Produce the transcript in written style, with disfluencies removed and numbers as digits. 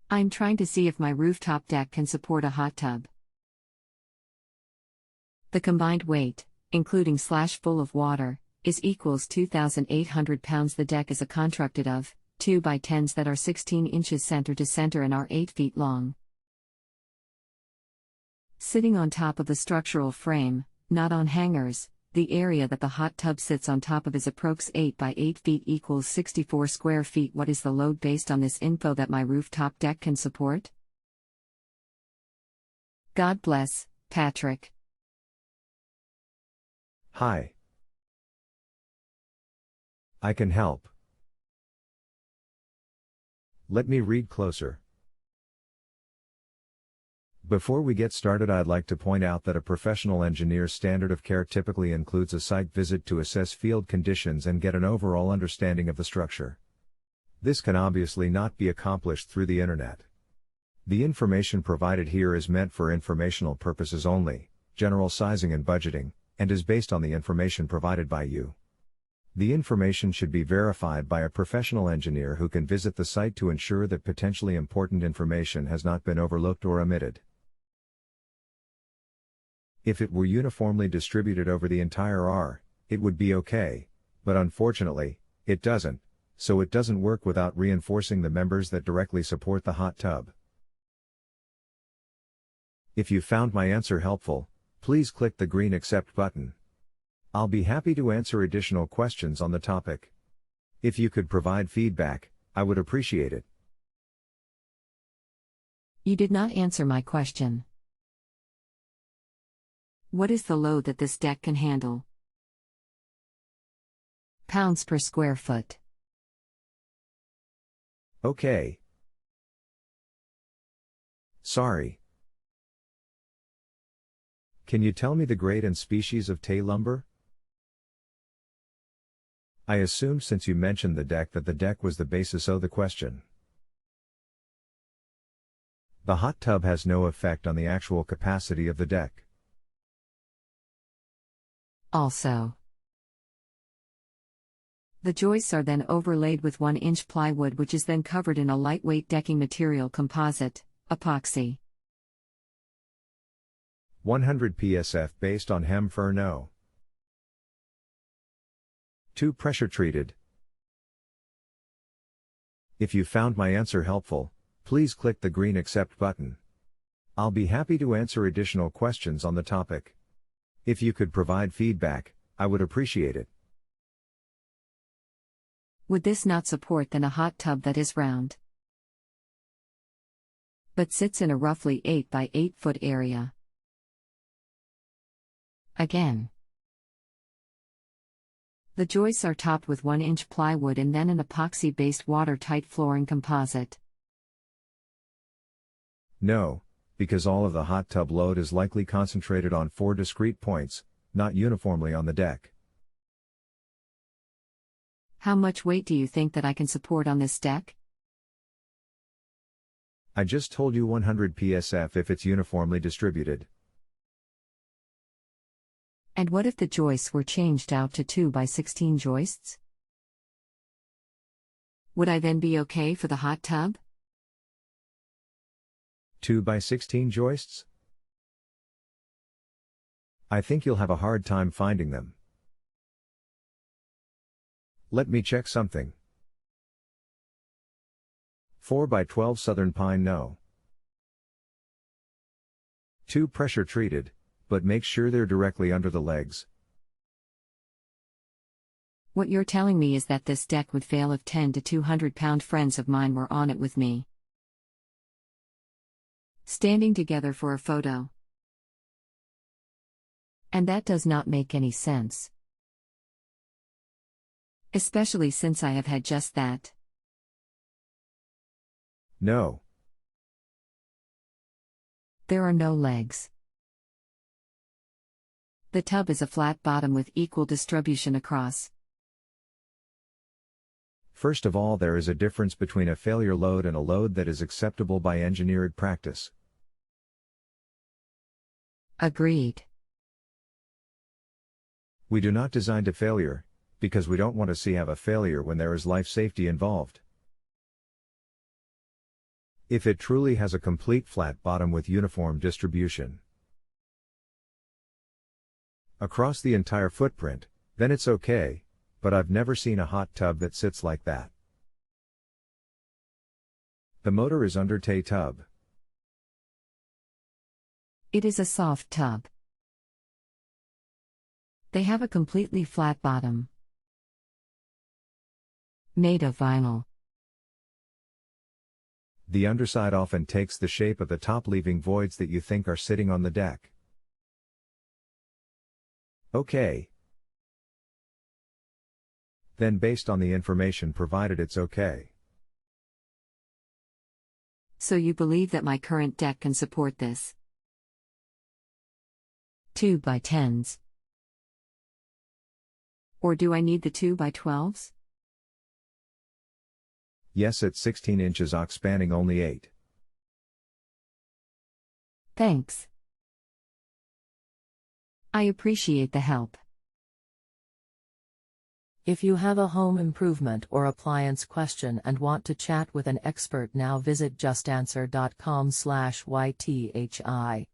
I'm trying to see if my rooftop deck can support a hot tub. The combined weight, including full of water, is equals 2,800 pounds. The deck is a contructed of 2x10s that are 16 inches center to center and are 8 feet long. Sitting on top of the structural frame, not on hangers, the area that the hot tub sits on top of is aprox 8 by 8 feet equals 64 square feet. What is the load based on this info that my rooftop deck can support? God bless, Patrick. Hi. I can help. Let me read closer. Before we get started, I'd like to point out that a professional engineer's standard of care typically includes a site visit to assess field conditions and get an overall understanding of the structure. This can obviously not be accomplished through the internet. The information provided here is meant for informational purposes only, general sizing and budgeting, and is based on the information provided by you. The information should be verified by a professional engineer who can visit the site to ensure that potentially important information has not been overlooked or omitted. If it were uniformly distributed over the entire R, it would be okay, but unfortunately, it doesn't, so it doesn't work without reinforcing the members that directly support the hot tub. If you found my answer helpful, please click the green Accept button. I'll be happy to answer additional questions on the topic. If you could provide feedback, I would appreciate it. You did not answer my question. What is the load that this deck can handle? Pounds per square foot. Okay. Sorry. Can you tell me the grade and species of Tay lumber? I assumed since you mentioned the deck that the deck was the basis of the question. The hot tub has no effect on the actual capacity of the deck. Also, the joists are then overlaid with 1-inch plywood, which is then covered in a lightweight decking material composite, epoxy. 100 PSF based on hem fir no. 2 pressure treated. If you found my answer helpful, please click the green Accept button. I'll be happy to answer additional questions on the topic. If you could provide feedback, I would appreciate it. Would this not support then a hot tub that is round, but sits in a roughly 8 by 8 foot area? Again, the joists are topped with 1-inch plywood and then an epoxy-based watertight flooring composite. No, because all of the hot tub load is likely concentrated on 4 discrete points, not uniformly on the deck. How much weight do you think that I can support on this deck? I just told you 100 PSF if it's uniformly distributed. And what if the joists were changed out to 2 by 16 joists? Would I then be okay for the hot tub? 2 by 16 joists? I think you'll have a hard time finding them. Let me check something. 4 by 12 Southern Pine no. 2 pressure treated, but make sure they're directly under the legs. What you're telling me is that this deck would fail if 10 to 200 pound friends of mine were on it with me, standing together for a photo. And that does not make any sense. Especially since I have had just that. No. There are no legs. The tub is a flat bottom with equal distribution across. First of all, there is a difference between a failure load and a load that is acceptable by engineered practice. Agreed. We do not design to failure, because we don't want to have a failure when there is life safety involved. If it truly has a complete flat bottom with uniform distribution across the entire footprint, then it's okay, but I've never seen a hot tub that sits like that. The motor is under Tay tub. It is a soft tub. They have a completely flat bottom. Made of vinyl. The underside often takes the shape of the top, leaving voids that you think are sitting on the deck. Okay. Then based on the information provided, it's okay. So you believe that my current deck can support this? 2x10s. Or do I need the 2x12s? Yes, at 16 inches ox spanning only 8. Thanks. I appreciate the help. If you have a home improvement or appliance question and want to chat with an expert now, visit justanswer.com/ythi.